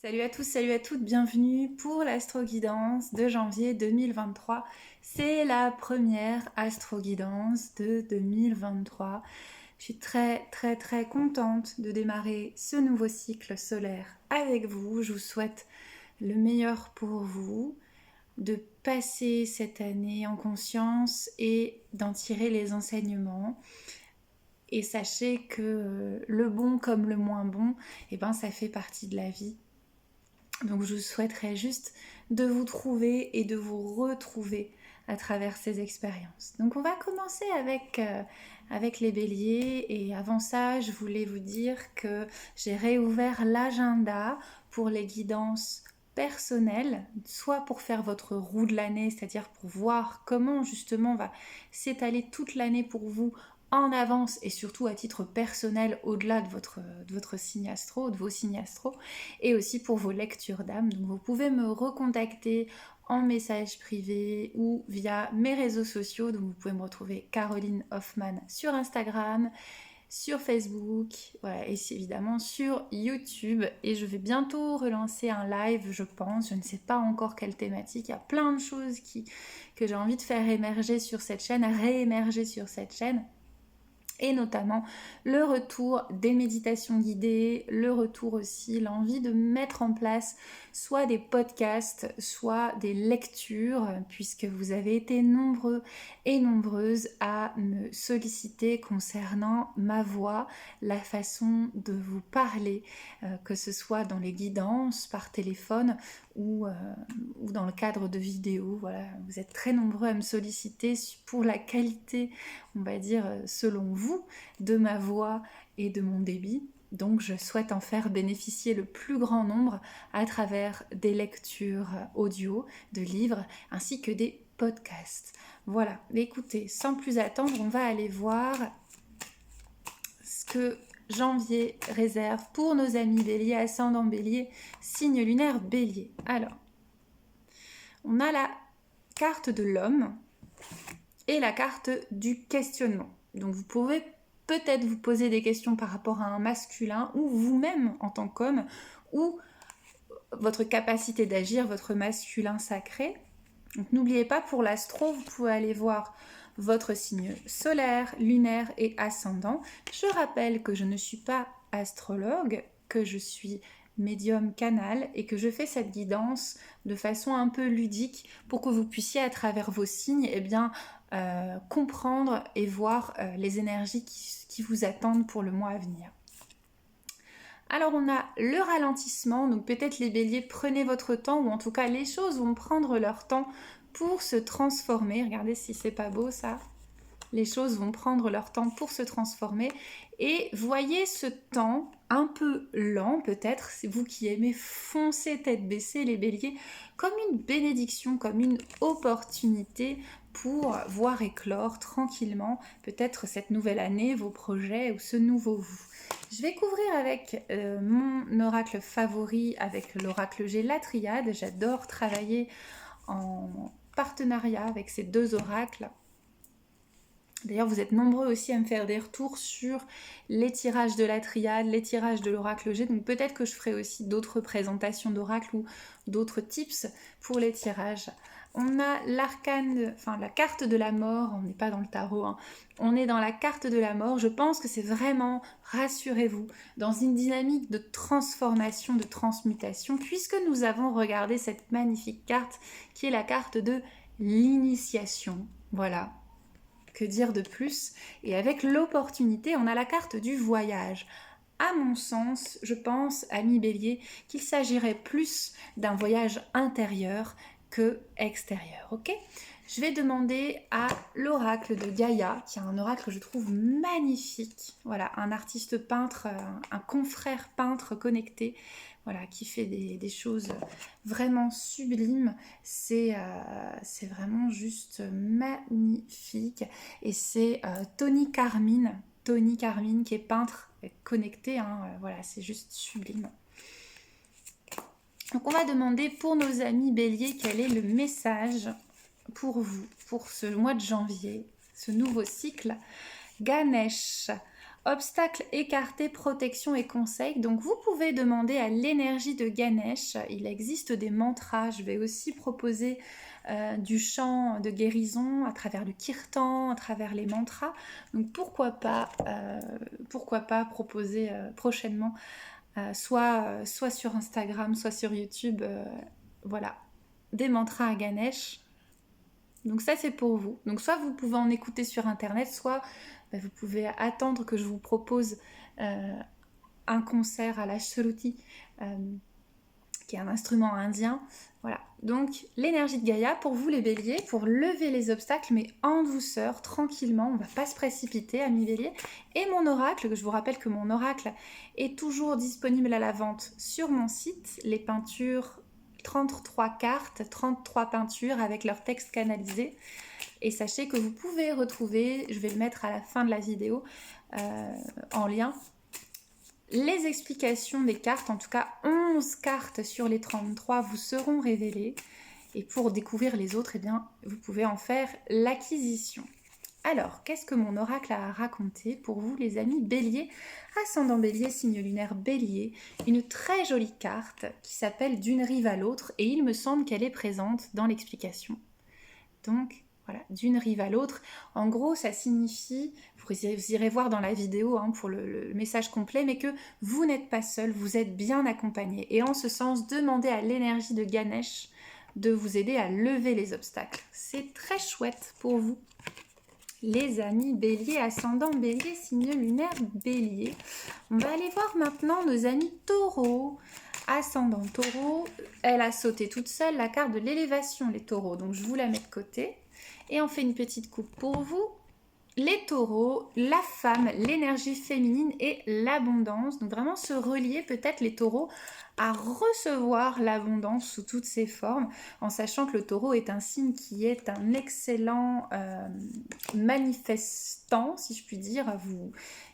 Salut à tous, salut à toutes, bienvenue pour l'astro-guidance de janvier 2023. C'est la première astro-guidance de 2023. Je suis très contente de démarrer ce nouveau cycle solaire avec vous. Je vous souhaite le meilleur pour vous, de passer cette année en conscience et d'en tirer les enseignements. Et sachez que le bon comme le moins bon, ça fait partie de la vie. Donc je vous souhaiterais juste de vous trouver et de vous retrouver à travers ces expériences. Donc on va commencer avec les béliers, et avant ça je voulais vous dire que j'ai réouvert l'agenda pour les guidances personnelles, soit pour faire votre roue de l'année, c'est-à-dire pour voir comment justement va s'étaler toute l'année pour vous en avance, et surtout à titre personnel au-delà de votre signe astro, de vos signes astro, et aussi pour vos lectures d'âme. Donc vous pouvez me recontacter en message privé ou via mes réseaux sociaux. Donc vous pouvez me retrouver Caroline Hoffman sur Instagram, sur Facebook, voilà, et évidemment sur YouTube. Et je vais bientôt relancer un live, je pense. Je ne sais pas encore quelle thématique. Il y a plein de choses que j'ai envie de faire émerger sur cette chaîne, réémerger sur cette chaîne. Et notamment le retour des méditations guidées, le retour aussi, l'envie de mettre en place soit des podcasts, soit des lectures, puisque vous avez été nombreux et nombreuses à me solliciter concernant ma voix, la façon de vous parler, que ce soit dans les guidances, par téléphone ou dans le cadre de vidéos. Voilà, vous êtes très nombreux à me solliciter pour la qualité, on va dire, selon vous, de ma voix et de mon débit. Donc je souhaite en faire bénéficier le plus grand nombre à travers des lectures audio, de livres, ainsi que des podcasts. Voilà, écoutez, sans plus attendre, on va aller voir ce que janvier réserve pour nos amis bélier, ascendant bélier, signe lunaire bélier. Alors, on a la carte de l'homme et la carte du questionnement. Donc vous pouvez peut-être vous poser des questions par rapport à un masculin, ou vous-même en tant qu'homme, ou votre capacité d'agir, votre masculin sacré. Donc n'oubliez pas, pour l'astro, vous pouvez aller voir votre signe solaire, lunaire et ascendant. Je rappelle que je ne suis pas astrologue, que je suis médium canal et que je fais cette guidance de façon un peu ludique pour que vous puissiez, à travers vos signes, comprendre et voir les énergies qui vous attendent pour le mois à venir. Alors on a le ralentissement, donc peut-être les béliers, prenez votre temps, ou en tout cas les choses vont prendre leur temps pour se transformer. Regardez si c'est pas beau ça. Les choses vont prendre leur temps pour se transformer, et voyez ce temps un peu lent peut-être, c'est vous qui aimez foncer tête baissée les béliers, comme une bénédiction, comme une opportunité pour voir éclore tranquillement peut-être cette nouvelle année, vos projets ou ce nouveau vous. Je vais couvrir avec mon oracle favori, avec l'oracle G, la triade. J'adore travailler en partenariat avec ces deux oracles. D'ailleurs, vous êtes nombreux aussi à me faire des retours sur les tirages de la triade, les tirages de l'oracle G. Donc peut-être que je ferai aussi d'autres présentations d'oracle ou d'autres tips pour les tirages. On a l'arcane, la carte de la mort. On n'est pas dans le tarot, hein. On est dans la carte de la mort. Je pense que c'est vraiment, rassurez-vous, dans une dynamique de transformation, de transmutation, puisque nous avons regardé cette magnifique carte qui est la carte de l'initiation. Voilà. Que dire de plus? Et avec l'opportunité, on a la carte du voyage. À mon sens, je pense, ami bélier, qu'il s'agirait plus d'un voyage intérieur que extérieur, ok? Je vais demander à l'oracle de Gaïa, qui est un oracle que je trouve magnifique. Voilà, un artiste peintre, un confrère peintre connecté, voilà, qui fait des choses vraiment sublimes. C'est vraiment juste magnifique. Et c'est Tony Carmine qui est peintre connecté, hein, voilà, c'est juste sublime. Donc on va demander pour nos amis béliers quel est le message pour vous, pour ce mois de janvier, ce nouveau cycle. Ganesh, obstacles écartés, protection et conseils. Donc vous pouvez demander à l'énergie de Ganesh. Il existe des mantras. Je vais aussi proposer du chant de guérison à travers le kirtan, à travers les mantras. Donc pourquoi pas proposer prochainement, soit sur Instagram, soit sur YouTube, voilà, des mantras à Ganesh. Donc ça c'est pour vous. Donc soit vous pouvez en écouter sur internet, soit vous pouvez attendre que je vous propose un concert à la shruti, qui est un instrument indien. Voilà. Donc l'énergie de Gaïa pour vous les béliers, pour lever les obstacles, mais en douceur, tranquillement, on ne va pas se précipiter, amis béliers. Et mon oracle, je vous rappelle que mon oracle est toujours disponible à la vente sur mon site, les peintures, 33 cartes, 33 peintures avec leur texte canalisé. Et sachez que vous pouvez retrouver, je vais le mettre à la fin de la vidéo en lien, les explications des cartes, en tout cas 11 cartes sur les 33 vous seront révélées. Et pour découvrir les autres, eh bien, vous pouvez en faire l'acquisition. Alors, qu'est-ce que mon oracle a à raconter pour vous les amis béliers, ascendant bélier, signe lunaire bélier? Une très jolie carte qui s'appelle D'une rive à l'autre et il me semble qu'elle est présente dans l'explication. Donc, voilà, d'une rive à l'autre. En gros, ça signifie, vous irez voir dans la vidéo pour le message complet, mais que vous n'êtes pas seul, vous êtes bien accompagné. Et en ce sens, demandez à l'énergie de Ganesh de vous aider à lever les obstacles. C'est très chouette pour vous. Les amis bélier, ascendant bélier, signe lunaire bélier. On va aller voir maintenant nos amis taureaux. Ascendant taureau, elle a sauté toute seule la carte de l'élévation, les taureaux. Donc je vous la mets de côté. Et on fait une petite coupe pour vous. Les taureaux, la femme, l'énergie féminine et l'abondance. Donc vraiment se relier peut-être les taureaux à recevoir l'abondance sous toutes ses formes, en sachant que le taureau est un signe qui est un excellent manifestant, si je puis dire.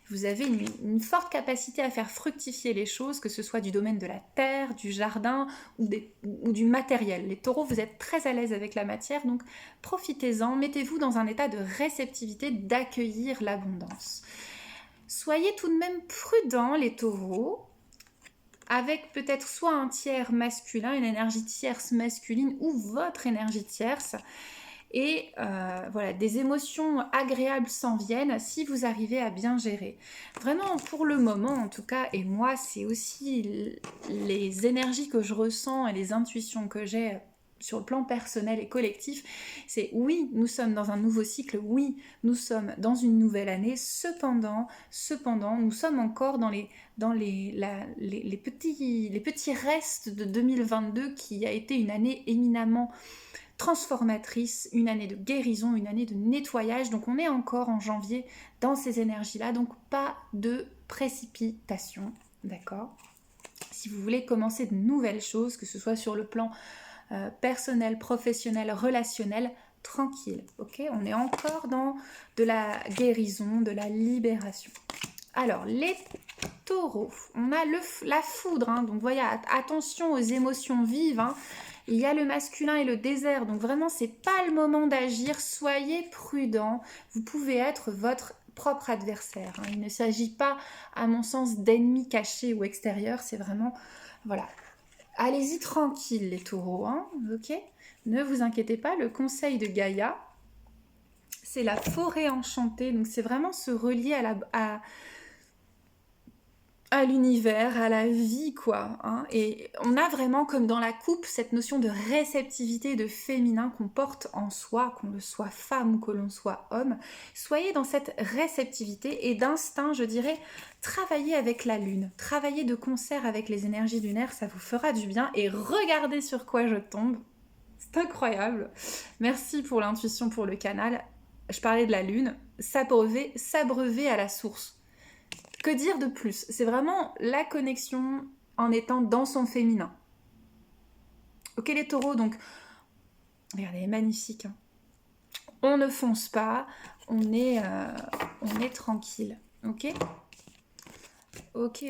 Vous avez une forte capacité à faire fructifier les choses, que ce soit du domaine de la terre, du jardin ou du matériel. Les taureaux, vous êtes très à l'aise avec la matière, donc profitez-en, mettez-vous dans un état de réceptivité, d'accueillir l'abondance. Soyez tout de même prudents, les taureaux, avec peut-être soit un tiers masculin, une énergie tierce masculine ou votre énergie tierce. Et voilà, des émotions agréables s'en viennent si vous arrivez à bien gérer. Vraiment, pour le moment en tout cas, et moi, c'est aussi les énergies que je ressens et les intuitions que j'ai sur le plan personnel et collectif, c'est oui, nous sommes dans un nouveau cycle, oui, nous sommes dans une nouvelle année, cependant, nous sommes encore dans les petits restes de 2022 qui a été une année éminemment transformatrice, une année de guérison, une année de nettoyage. Donc on est encore en janvier dans ces énergies-là, donc pas de précipitation, d'accord? Si vous voulez commencer de nouvelles choses, que ce soit sur le plan personnel, professionnel, relationnel, tranquille, ok? On est encore dans de la guérison, de la libération. Alors, les taureaux, on a la foudre, donc voyez, attention aux émotions vives, Il y a le masculin et le désert, donc vraiment, c'est pas le moment d'agir. Soyez prudents. Vous pouvez être votre propre adversaire. Il ne s'agit pas, à mon sens, d'ennemis cachés ou extérieurs. C'est vraiment, voilà. Allez-y tranquille, les taureaux, ok? Ne vous inquiétez pas. Le conseil de Gaïa, c'est la forêt enchantée. Donc, c'est vraiment se relier à l'univers, à la vie, quoi. Et on a vraiment, comme dans la coupe, cette notion de réceptivité, de féminin qu'on porte en soi, qu'on le soit femme ou que l'on soit homme. Soyez dans cette réceptivité et d'instinct, je dirais, travaillez avec la lune, travaillez de concert avec les énergies lunaires, ça vous fera du bien. Et regardez sur quoi je tombe. C'est incroyable. Merci pour l'intuition, pour le canal. Je parlais de la lune, s'abreuver à la source. Que dire de plus? C'est vraiment la connexion en étant dans son féminin. Ok les taureaux, donc, regardez, elle est magnifique. On ne fonce pas, on est tranquille. Ok. Ok.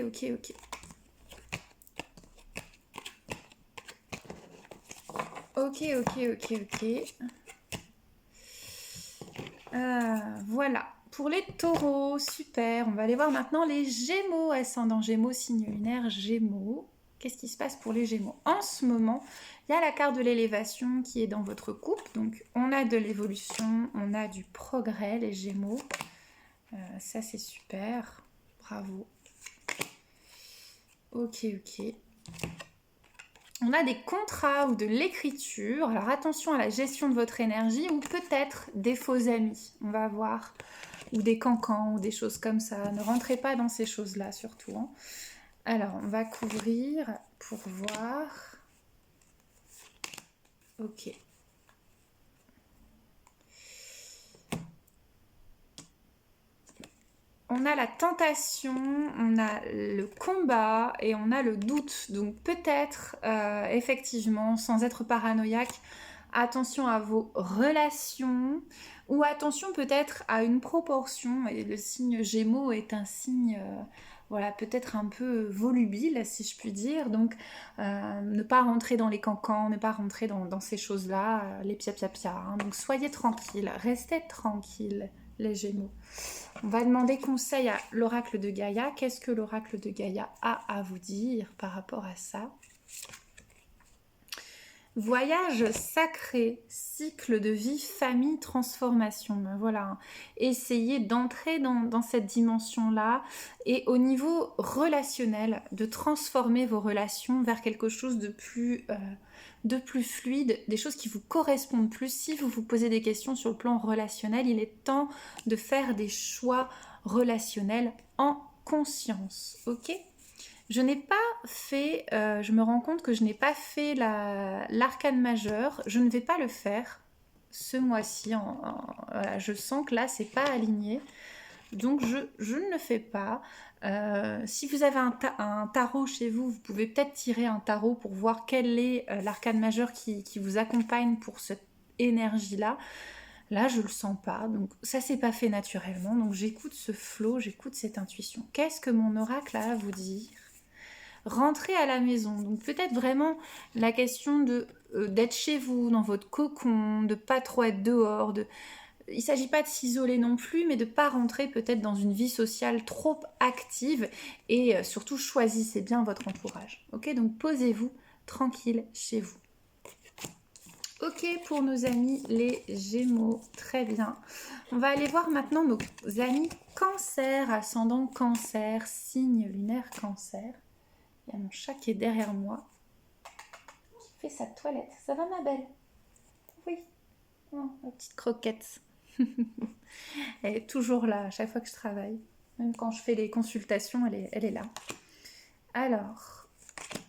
Voilà. pour les taureaux, super. On va aller voir maintenant les gémeaux, ascendant gémeaux, signe lunaire gémeaux. Qu'est-ce qui se passe pour les gémeaux? En ce moment, il y a la carte de l'élévation qui est dans votre couple. Donc, on a de l'évolution, on a du progrès, les gémeaux. Ça, c'est super. Bravo. Ok. On a des contrats ou de l'écriture. Alors, attention à la gestion de votre énergie ou peut-être des faux amis. On va voir. Ou des cancans ou des choses comme ça. Ne rentrez pas dans ces choses-là, surtout. Hein. Alors, on va couvrir pour voir. Ok. On a la tentation, on a le combat et on a le doute. Donc peut-être, effectivement, sans être paranoïaque, attention à vos relations ou attention peut-être à une proportion. Et le signe Gémeaux est un signe, voilà, peut-être un peu volubile, si je puis dire. Donc ne pas rentrer dans les cancans, ne pas rentrer dans ces choses-là, les pia-pia-pia. Hein. Donc soyez tranquilles, restez tranquilles, les Gémeaux. On va demander conseil à l'oracle de Gaïa. Qu'est-ce que l'oracle de Gaïa a à vous dire par rapport à ça? Voyage sacré, cycle de vie, famille, transformation. Voilà, essayez d'entrer dans cette dimension-là et au niveau relationnel, de transformer vos relations vers quelque chose de plus fluide, des choses qui vous correspondent plus. Si vous vous posez des questions sur le plan relationnel, il est temps de faire des choix relationnels en conscience, ok ? Je n'ai pas fait, je me rends compte que je n'ai pas fait l'arcane majeur. Je ne vais pas le faire ce mois-ci. Voilà, je sens que là, c'est pas aligné. Donc, je ne le fais pas. Si vous avez un tarot chez vous, vous pouvez peut-être tirer un tarot pour voir quel est l'arcane majeur qui vous accompagne pour cette énergie-là. Là, je le sens pas. Donc, ça s'est pas fait naturellement. Donc, j'écoute ce flow, j'écoute cette intuition. Qu'est-ce que mon oracle a à vous dire ? Rentrer à la maison. Donc peut-être vraiment la question d'être chez vous, dans votre cocon, de pas trop être dehors. Il ne s'agit pas de s'isoler non plus, mais de ne pas rentrer peut-être dans une vie sociale trop active. Et surtout, choisissez bien votre entourage. Ok, donc posez-vous tranquille chez vous. Ok, pour nos amis les Gémeaux, très bien. On va aller voir maintenant nos amis Cancer, ascendant Cancer, signe lunaire Cancer. Il y a mon chat qui est derrière moi, qui fait sa toilette. Ça va, ma belle? Oui. Oh, ma petite croquette. Elle est toujours là à chaque fois que je travaille. Même quand je fais les consultations, elle est là. Alors,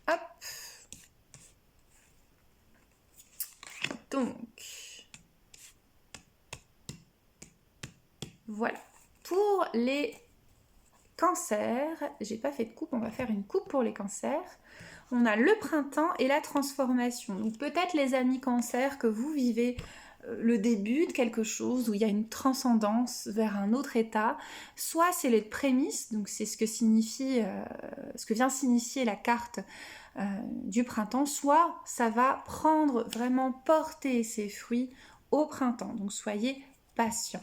hop. Donc, voilà. Pour les cancers, j'ai pas fait de coupe, on va faire une coupe pour les cancers. On a le printemps et la transformation. Donc peut-être les amis cancers que vous vivez le début de quelque chose où il y a une transcendance vers un autre état. Soit c'est les prémices, donc c'est ce que signifie, ce que vient signifier la carte du printemps. Soit ça va prendre vraiment porter ses fruits au printemps. Donc soyez patients.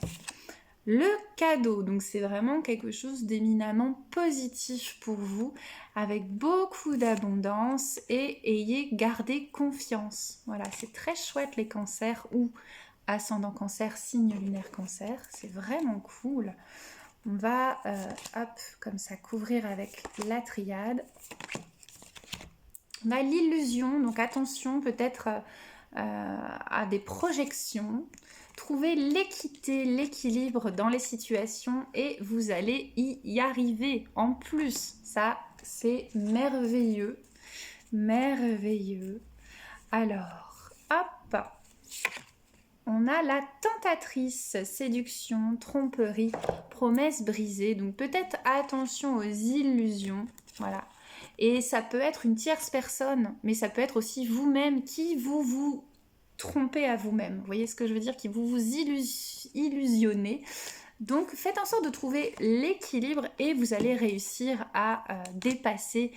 Le cadeau, donc c'est vraiment quelque chose d'éminemment positif pour vous, avec beaucoup d'abondance et ayez gardé confiance. Voilà, c'est très chouette les cancers ou ascendant cancer, signe lunaire cancer, c'est vraiment cool. On va, hop, comme ça, couvrir avec la triade. On a l'illusion, donc attention peut-être à des projections. Trouvez l'équité, l'équilibre dans les situations et vous allez y arriver. En plus, ça, c'est merveilleux. Merveilleux. Alors, hop, on a la tentatrice, séduction, tromperie, promesse brisée. Donc peut-être attention aux illusions. Voilà. Et ça peut être une tierce personne, mais ça peut être aussi vous-même qui vous trompez à vous-même. Vous voyez ce que je veux dire? Qui vous illusionnez. Donc faites en sorte de trouver l'équilibre et vous allez réussir à dépasser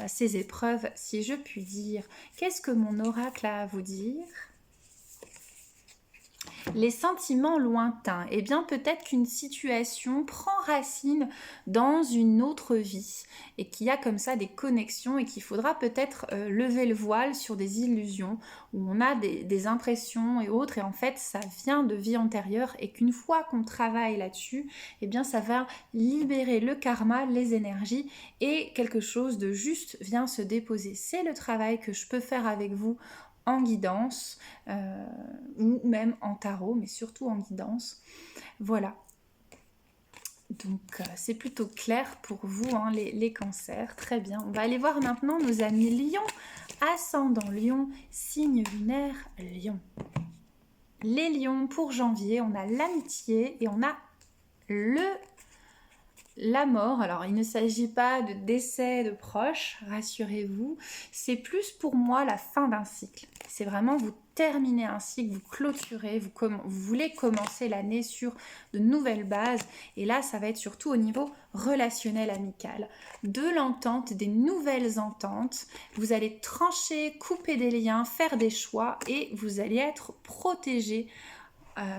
ces épreuves, si je puis dire. Qu'est-ce que mon oracle a à vous dire? Les sentiments lointains, eh bien peut-être qu'une situation prend racine dans une autre vie et qu'il y a comme ça des connexions et qu'il faudra peut-être lever le voile sur des illusions où on a des impressions et autres et en fait ça vient de vie antérieure et qu'une fois qu'on travaille là-dessus, eh bien ça va libérer le karma, les énergies et quelque chose de juste vient se déposer. C'est le travail que je peux faire avec vous en guidance ou même en tarot, mais surtout en guidance. Voilà. Donc c'est plutôt clair pour vous, hein, les cancers. Très bien. On va aller voir maintenant nos amis lions. Ascendant lion, signe lunaire lion. Les lions pour janvier, on a l'amitié et on a la mort. Alors, il ne s'agit pas de décès de proches, rassurez-vous. C'est plus pour moi la fin d'un cycle. C'est vraiment vous terminez un cycle, vous clôturez, vous voulez commencer l'année sur de nouvelles bases. Et là, ça va être surtout au niveau relationnel, amical. De l'entente, des nouvelles ententes. Vous allez trancher, couper des liens, faire des choix et vous allez être protégé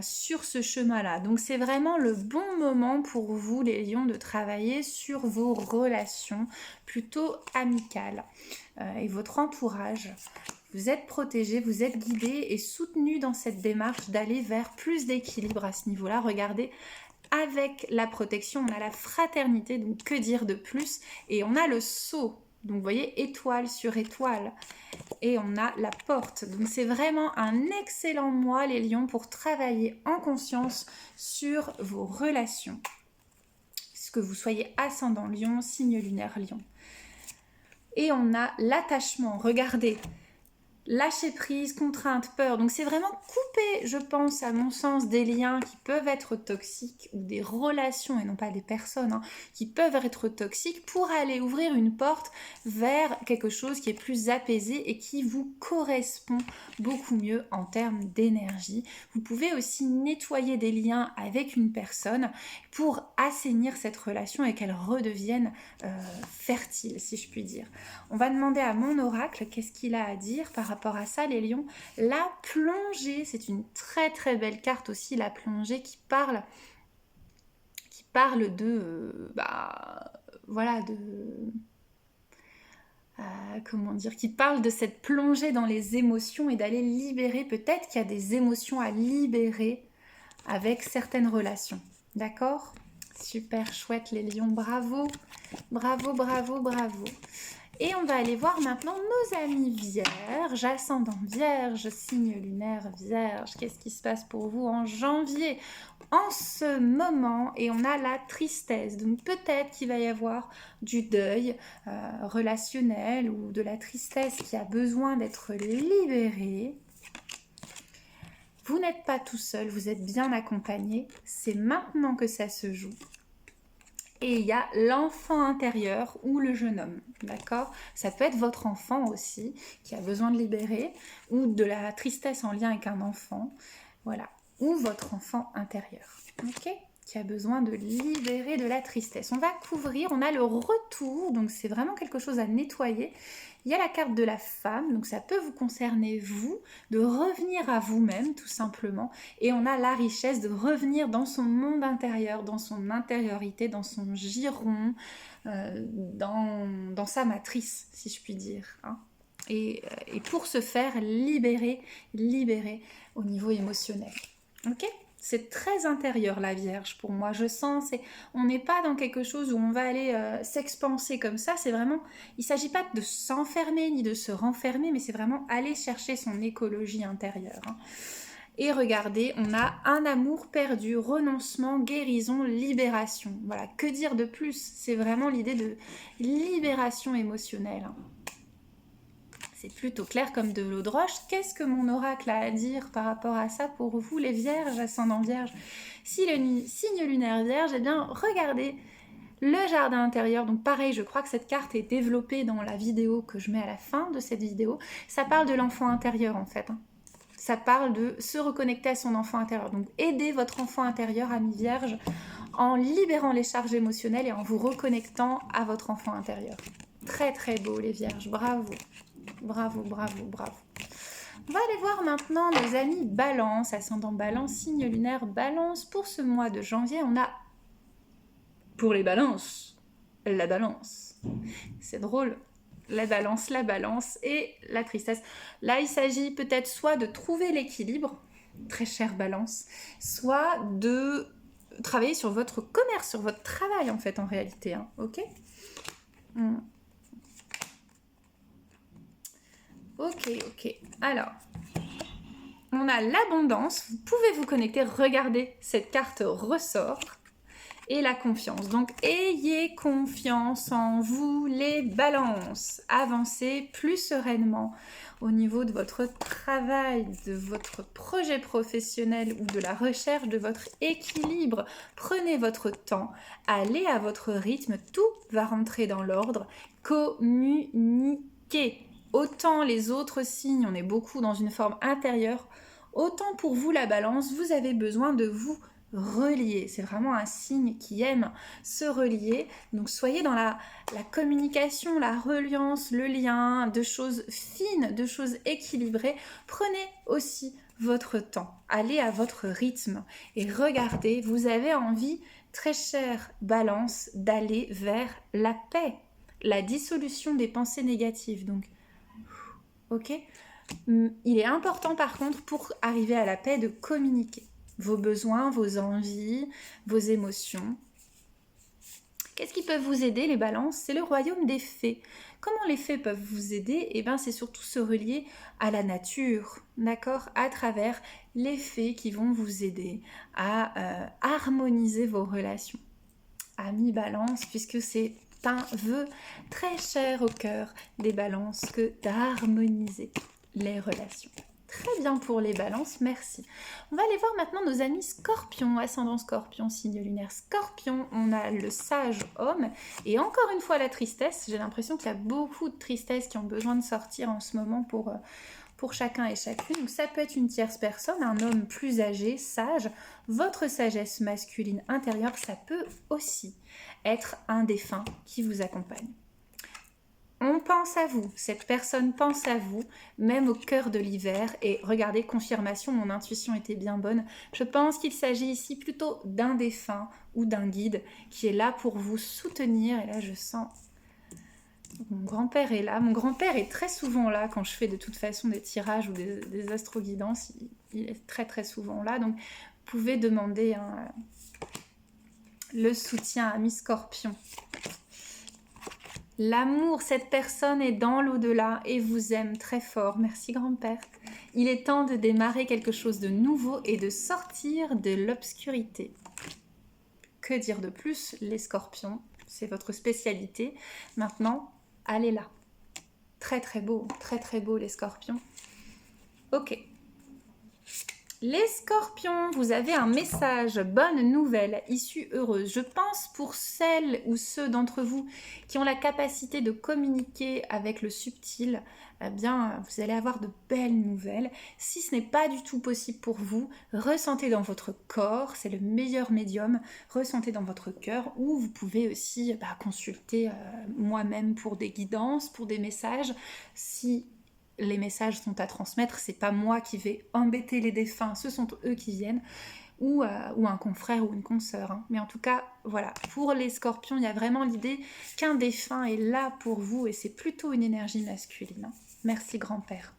sur ce chemin-là. Donc c'est vraiment le bon moment pour vous, les lions, de travailler sur vos relations plutôt amicales et votre entourage. Vous êtes protégé, vous êtes guidé et soutenu dans cette démarche d'aller vers plus d'équilibre à ce niveau-là. Regardez, avec la protection, on a la fraternité, donc que dire de plus? Et on a le sceau. Donc vous voyez, étoile sur étoile. Et on a la porte. Donc c'est vraiment un excellent mois, les lions, pour travailler en conscience sur vos relations. Que vous soyez ascendant lion, signe lunaire lion. Et on a l'attachement. Regardez. Lâcher prise, contrainte, peur. Donc c'est vraiment couper, je pense, à mon sens, des liens qui peuvent être toxiques ou des relations, et non pas des personnes, hein, qui peuvent être toxiques pour aller ouvrir une porte vers quelque chose qui est plus apaisé et qui vous correspond beaucoup mieux en termes d'énergie. Vous pouvez aussi nettoyer des liens avec une personne pour assainir cette relation et qu'elle redevienne fertile, si je puis dire. On va demander à mon oracle qu'est-ce qu'il a à dire par rapport à ça, les lions. La plongée, c'est une très très belle carte aussi, la plongée qui parle de voilà, de comment dire, qui parle de cette plongée dans les émotions et d'aller libérer, peut-être qu'il y a des émotions à libérer avec certaines relations, d'accord? Super chouette, les lions, bravo, bravo, bravo, bravo. Et on va aller voir maintenant nos amis vierges, ascendant vierge, signe lunaire vierge. Qu'est-ce qui se passe pour vous en janvier, en ce moment? Et on a la tristesse. Donc peut-être qu'il va y avoir du deuil relationnel ou de la tristesse qui a besoin d'être libérée. Vous n'êtes pas tout seul, vous êtes bien accompagné. C'est maintenant que ça se joue. Et il y a l'enfant intérieur ou le jeune homme, d'accord? Ça peut être votre enfant aussi, qui a besoin de libérer, ou de la tristesse en lien avec un enfant, voilà. Ou votre enfant intérieur, ok? Qui a besoin de libérer de la tristesse. On va couvrir, on a le retour, donc c'est vraiment quelque chose à nettoyer. Il y a la carte de la femme, donc ça peut vous concerner vous, de revenir à vous-même tout simplement. Et on a la richesse de revenir dans son monde intérieur, dans son intériorité, dans son giron, dans sa matrice, si je puis dire. Hein. Et pour se faire libérer au niveau émotionnel. Ok ? C'est très intérieur la Vierge pour moi, je sens, on n'est pas dans quelque chose où on va aller s'expanser comme ça, c'est vraiment, il ne s'agit pas de s'enfermer ni de se renfermer, mais c'est vraiment aller chercher son écologie intérieure. Hein. Et regardez, on a un amour perdu, renoncement, guérison, libération. Voilà, que dire de plus? C'est vraiment l'idée de libération émotionnelle. Hein. C'est plutôt clair comme de l'eau de roche. Qu'est-ce que mon oracle a à dire par rapport à ça pour vous, les vierges, ascendant vierge? Si le signe lunaire vierge, eh bien, regardez le jardin intérieur. Donc pareil, je crois que cette carte est développée dans la vidéo que je mets à la fin de cette vidéo. Ça parle de l'enfant intérieur, en fait. Hein. Ça parle de se reconnecter à son enfant intérieur. Donc aidez votre enfant intérieur, ami vierge, en libérant les charges émotionnelles et en vous reconnectant à votre enfant intérieur. Très très beau, les vierges. Bravo. Bravo, bravo, bravo. On va aller voir maintenant nos amis Balance, ascendant Balance, signe lunaire Balance. Pour ce mois de janvier, on a, pour les balances, la balance. C'est drôle. La balance et la tristesse. Là, il s'agit peut-être soit de trouver l'équilibre, très chère balance, soit de travailler sur votre commerce, sur votre travail en fait en réalité. Hein. Ok. Ok. Alors, on a l'abondance. Vous pouvez vous connecter, regardez cette carte ressort. Et la confiance. Donc, ayez confiance en vous, les balances. Avancez plus sereinement au niveau de votre travail, de votre projet professionnel ou de la recherche de votre équilibre. Prenez votre temps, allez à votre rythme, tout va rentrer dans l'ordre. Communiquez. Autant les autres signes, on est beaucoup dans une forme intérieure, autant pour vous, la balance, vous avez besoin de vous relier. C'est vraiment un signe qui aime se relier. Donc soyez dans la communication, la reliance, le lien, de choses fines, de choses équilibrées. Prenez aussi votre temps. Allez à votre rythme et regardez, vous avez envie, très chère balance, d'aller vers la paix, la dissolution des pensées négatives. Donc, ok ? Il est important par contre pour arriver à la paix de communiquer vos besoins, vos envies, vos émotions. Qu'est-ce qui peut vous aider les balances? C'est le royaume des fées. Comment les fées peuvent vous aider? Eh bien, c'est surtout se relier à la nature, d'accord? À travers les fées qui vont vous aider à harmoniser vos relations. Amis balance, puisque c'est un vœu très cher au cœur des balances que d'harmoniser les relations. Très bien pour les balances, merci. On va aller voir maintenant nos amis scorpions, ascendant scorpion, signe lunaire scorpion. On a le sage homme et encore une fois la tristesse. J'ai l'impression qu'il y a beaucoup de tristesse qui ont besoin de sortir en ce moment pour chacun et chacune. Donc ça peut être une tierce personne, un homme plus âgé, sage. Votre sagesse masculine intérieure, ça peut aussi être un défunt qui vous accompagne. On pense à vous, cette personne pense à vous, même au cœur de l'hiver. Et regardez, confirmation, mon intuition était bien bonne. Je pense qu'il s'agit ici plutôt d'un défunt ou d'un guide qui est là pour vous soutenir. Et là, je sens... Mon grand-père est là. Mon grand-père est très souvent là quand je fais de toute façon des tirages ou des astroguidances. Il est très très souvent là. Donc, vous pouvez demander le soutien à Miss Scorpion. L'amour, cette personne est dans l'au-delà et vous aime très fort. Merci grand-père. Il est temps de démarrer quelque chose de nouveau et de sortir de l'obscurité. Que dire de plus, les scorpions? C'est votre spécialité. Maintenant, allez là. Très très beau les scorpions. Ok. Les scorpions, vous avez un message, bonne nouvelle, issue heureuse. Je pense pour celles ou ceux d'entre vous qui ont la capacité de communiquer avec le subtil, eh bien, vous allez avoir de belles nouvelles. Si ce n'est pas du tout possible pour vous, ressentez dans votre corps, c'est le meilleur médium, ressentez dans votre cœur, ou vous pouvez aussi consulter moi-même pour des guidances, pour des messages. Si les messages sont à transmettre, c'est pas moi qui vais embêter les défunts, ce sont eux qui viennent, ou un confrère ou une consoeur. Hein. Mais en tout cas, voilà, pour les scorpions, il y a vraiment l'idée qu'un défunt est là pour vous et c'est plutôt une énergie masculine. Hein. Merci grand-père.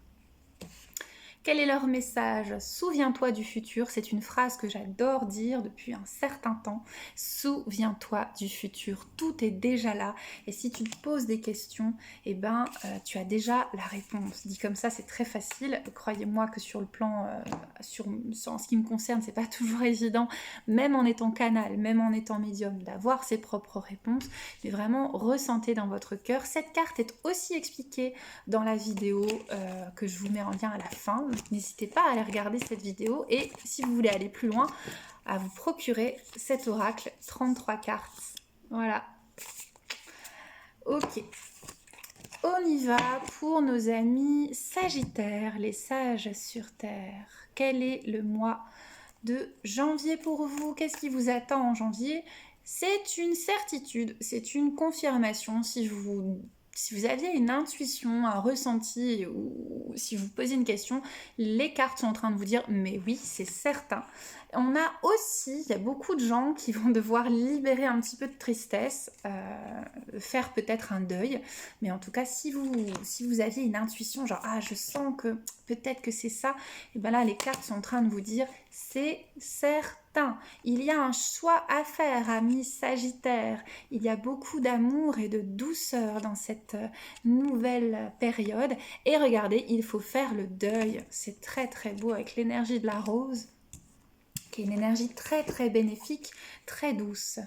Quel est leur message? Souviens-toi du futur, c'est une phrase que j'adore dire depuis un certain temps. Souviens-toi du futur, tout est déjà là. Et si tu te poses des questions, eh ben, tu as déjà la réponse. Dit comme ça, c'est très facile. Croyez-moi que sur le plan, en ce qui me concerne, c'est pas toujours évident, même en étant canal, même en étant médium, d'avoir ses propres réponses. Mais vraiment, ressentez dans votre cœur. Cette carte est aussi expliquée dans la vidéo que je vous mets en lien à la fin. N'hésitez pas à aller regarder cette vidéo et si vous voulez aller plus loin, à vous procurer cet oracle 33 cartes. Voilà. Ok. On y va pour nos amis Sagittaires, les sages sur Terre. Quel est le mois de janvier pour vous? Qu'est-ce qui vous attend en janvier? C'est une certitude, c'est une confirmation. Si vous si vous aviez une intuition, un ressenti, ou si vous posez une question, les cartes sont en train de vous dire « mais oui, c'est certain ». On a aussi, il y a beaucoup de gens qui vont devoir libérer un petit peu de tristesse, faire peut-être un deuil, mais en tout cas, si vous aviez une intuition, genre « ah, je sens que peut-être que c'est ça », et bien là, les cartes sont en train de vous dire « c'est certain ». Il y a un choix à faire, amis Sagittaire. Il y a beaucoup d'amour et de douceur dans cette nouvelle période. Et regardez, il faut faire le deuil. C'est très très beau avec l'énergie de la rose, qui est une énergie très très bénéfique, très douce.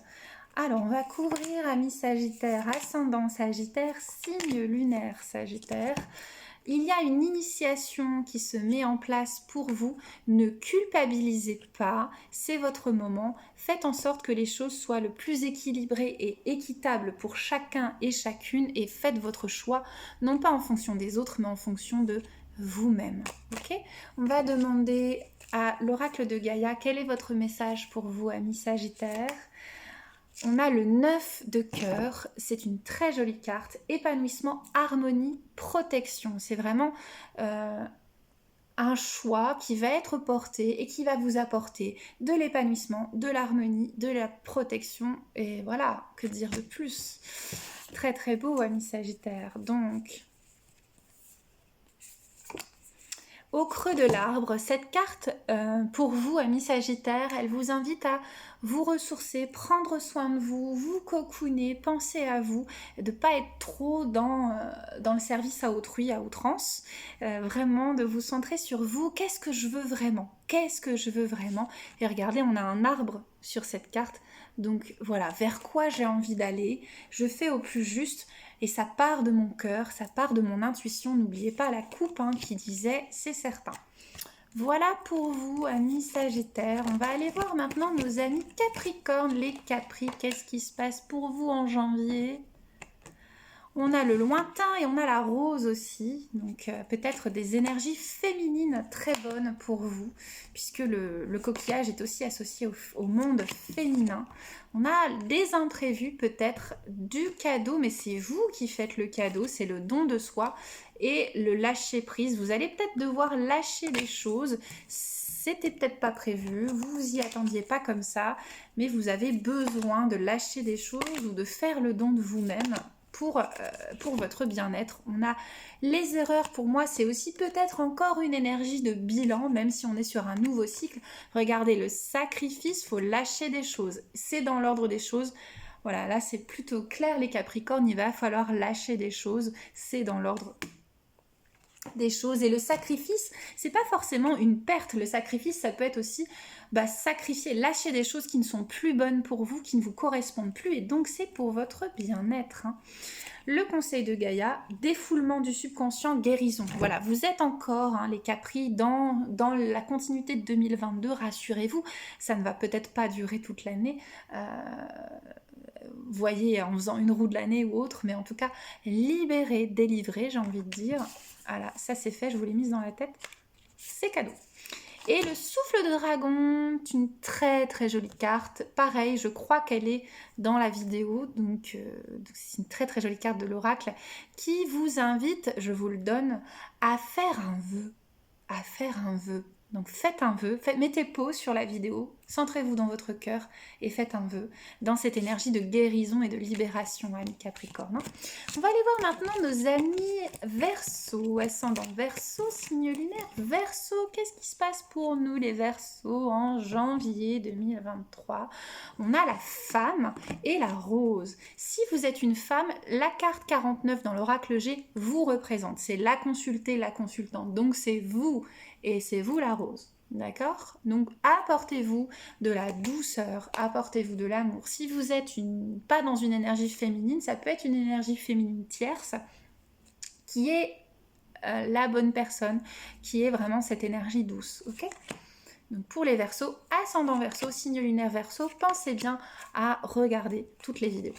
Alors, on va couvrir, amis Sagittaire, ascendant Sagittaire, signe lunaire Sagittaire. Il y a une initiation qui se met en place pour vous. Ne culpabilisez pas, c'est votre moment. Faites en sorte que les choses soient le plus équilibrées et équitables pour chacun et chacune et faites votre choix, non pas en fonction des autres, mais en fonction de vous-même. Ok ? On va demander à l'oracle de Gaïa, quel est votre message pour vous, amis Sagittaire ? On a le 9 de cœur, c'est une très jolie carte, épanouissement, harmonie, protection. C'est vraiment un choix qui va être porté et qui va vous apporter de l'épanouissement, de l'harmonie, de la protection. Et voilà, que dire de plus ? Très très beau, ami Sagittaire. Donc, au creux de l'arbre, cette carte, pour vous, amis Sagittaire, elle vous invite à vous ressourcer, prendre soin de vous, vous cocooner, penser à vous, de ne pas être trop dans le service à autrui, à outrance, vraiment de vous centrer sur vous. Qu'est-ce que je veux vraiment ? Qu'est-ce que je veux vraiment ? Et regardez, on a un arbre sur cette carte, donc voilà, vers quoi j'ai envie d'aller, je fais au plus juste. Et ça part de mon cœur, ça part de mon intuition. N'oubliez pas la coupe qui disait « c'est certain ». Voilà pour vous, amis Sagittaires. On va aller voir maintenant nos amis Capricornes. Les Capri, qu'est-ce qui se passe pour vous en janvier ? On a le lointain et on a la rose aussi, donc peut-être des énergies féminines très bonnes pour vous, puisque le coquillage est aussi associé au monde féminin. On a des imprévus, peut-être du cadeau, mais c'est vous qui faites le cadeau, c'est le don de soi et le lâcher prise. Vous allez peut-être devoir lâcher des choses. C'était peut-être pas prévu, vous vous y attendiez pas comme ça, mais vous avez besoin de lâcher des choses ou de faire le don de vous-même pour votre bien-être. On a les erreurs, pour moi, c'est aussi peut-être encore une énergie de bilan, même si on est sur un nouveau cycle. Regardez, le sacrifice, il faut lâcher des choses. C'est dans l'ordre des choses. Voilà, là, c'est plutôt clair, les Capricornes, il va falloir lâcher des choses. C'est dans l'ordre des choses. Et le sacrifice, c'est pas forcément une perte. Le sacrifice, ça peut être aussi sacrifier, lâcher des choses qui ne sont plus bonnes pour vous, qui ne vous correspondent plus, et donc c'est pour votre bien-être. Le conseil de Gaïa, défoulement du subconscient, guérison. Voilà, vous êtes encore, les Capri, dans la continuité de 2022, rassurez-vous, ça ne va peut-être pas durer toute l'année, voyez, en faisant une roue de l'année ou autre, mais en tout cas, libéré, délivré, j'ai envie de dire. Voilà, ça c'est fait, je vous l'ai mise dans la tête, c'est cadeau. Et le souffle de dragon, c'est une très très jolie carte. Pareil, je crois qu'elle est dans la vidéo, donc c'est une très très jolie carte de l'oracle qui vous invite, je vous le donne, à faire un vœu. À faire un vœu. Donc faites un vœu, mettez pause sur la vidéo, centrez-vous dans votre cœur et faites un vœu dans cette énergie de guérison et de libération, amis Capricorne. On va aller voir maintenant nos amis Verseau, ascendant Verseau, signe lunaire Verseau. Qu'est-ce qui se passe pour nous les Verseaux en janvier 2023 ? On a la femme et la rose. Si vous êtes une femme, la carte 49 dans l'oracle G vous représente. C'est la consultée, la consultante. Donc c'est vous. Et c'est vous la rose, d'accord ? Donc apportez-vous de la douceur, apportez-vous de l'amour. Si vous êtes pas dans une énergie féminine, ça peut être une énergie féminine tierce qui est la bonne personne, qui est vraiment cette énergie douce, ok ? Donc pour les Verseaux, ascendant Verseau, signe lunaire Verseau, pensez bien à regarder toutes les vidéos.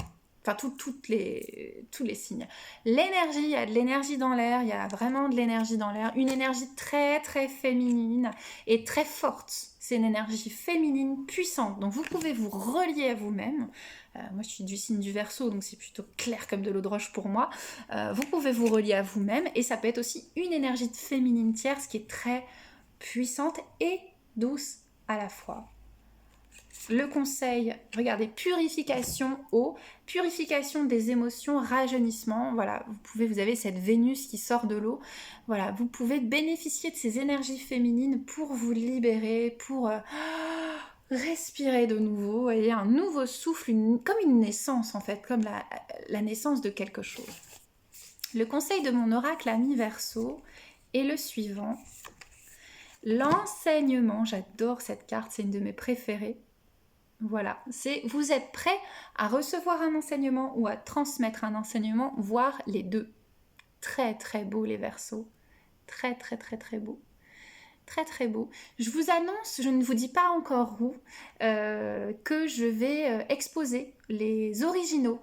Enfin, tous les signes. L'énergie, il y a de l'énergie dans l'air, il y a vraiment de l'énergie dans l'air. Une énergie très, très féminine et très forte. C'est une énergie féminine puissante. Donc, vous pouvez vous relier à vous-même. Moi, je suis du signe du Verseau, donc c'est plutôt clair comme de l'eau de roche pour moi. Vous pouvez vous relier à vous-même. Et ça peut être aussi une énergie de féminine tierce qui est très puissante et douce à la fois. Le conseil, regardez, purification eau, purification des émotions, rajeunissement. Voilà, vous avez cette Vénus qui sort de l'eau. Voilà, vous pouvez bénéficier de ces énergies féminines pour vous libérer, pour respirer de nouveau. Vous voyez, un nouveau souffle, comme une naissance en fait, comme la naissance de quelque chose. Le conseil de mon oracle ami Verseau est le suivant. L'enseignement, j'adore cette carte, c'est une de mes préférées. Voilà, vous êtes prêt à recevoir un enseignement ou à transmettre un enseignement, voire les deux. Très très beau les Verseaux, très très très très beau. Très très beau. Je vous annonce, je ne vous dis pas encore où, que je vais exposer les originaux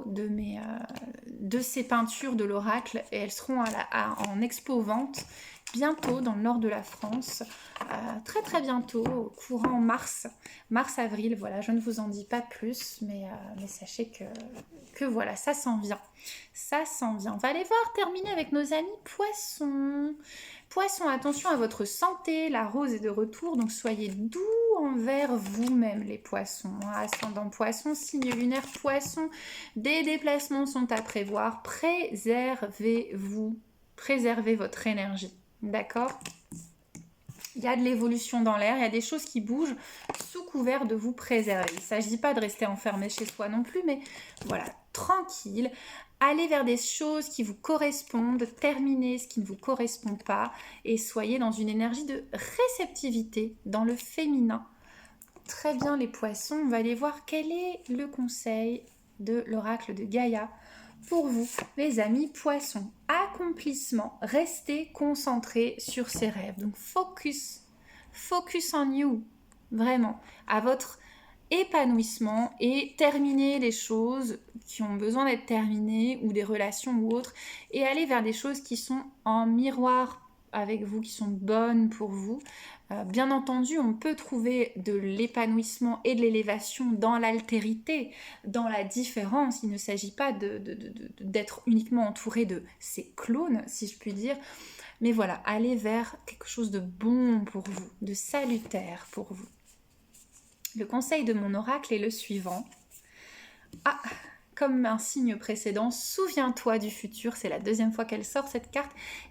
de ces peintures de l'oracle et elles seront en expo-vente bientôt dans le nord de la France, très très bientôt, au courant mars-avril, voilà, je ne vous en dis pas plus, mais sachez que voilà, ça s'en vient. Ça s'en vient. On va aller voir, terminer avec nos amis poissons. Poissons, attention à votre santé, la rose est de retour, donc soyez doux envers vous-même les poissons. Ascendant poisson, signe lunaire poisson, des déplacements sont à prévoir, préservez-vous, préservez votre énergie, d'accord ? Il y a de l'évolution dans l'air, il y a des choses qui bougent sous couvert de vous préserver. Il ne s'agit pas de rester enfermé chez soi non plus, mais voilà, tranquille. Allez vers des choses qui vous correspondent, terminez ce qui ne vous correspond pas et soyez dans une énergie de réceptivité, dans le féminin. Très bien les poissons, on va aller voir quel est le conseil de l'oracle de Gaïa pour vous, les amis poissons. Accomplissement, restez concentrés sur ces rêves. Donc focus on you, vraiment, à votre épanouissement et terminer les choses qui ont besoin d'être terminées ou des relations ou autres et aller vers des choses qui sont en miroir avec vous, qui sont bonnes pour vous. Bien entendu, on peut trouver de l'épanouissement et de l'élévation dans l'altérité, dans la différence. Il ne s'agit pas d'être uniquement entouré de ces clones, si je puis dire. Mais voilà, allez vers quelque chose de bon pour vous, de salutaire pour vous. Le conseil de mon oracle est le suivant. Comme un signe précédent, souviens-toi du futur, c'est la deuxième fois qu'elle sort cette carte.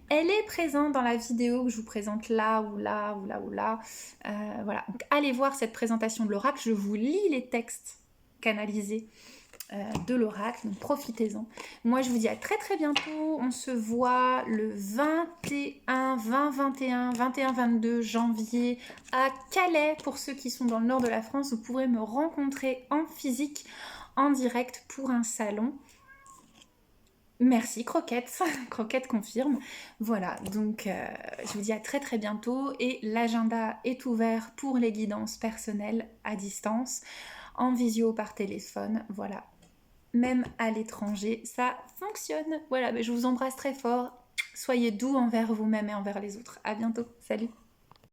Elle est présente dans la vidéo que je vous présente là ou là ou là ou là. Voilà, donc allez voir cette présentation de l'oracle, je vous lis les textes canalisés de l'oracle, donc profitez-en. Moi je vous dis à très très bientôt, on se voit le 21-22 janvier à Calais. Pour ceux qui sont dans le nord de la France, vous pourrez me rencontrer en physique, en direct pour un salon. Merci Croquette, Croquette confirme. Voilà, donc je vous dis à très très bientôt et l'agenda est ouvert pour les guidances personnelles à distance, en visio par téléphone, voilà. Même à l'étranger, ça fonctionne. Voilà, mais je vous embrasse très fort. Soyez doux envers vous-même et envers les autres. À bientôt. Salut.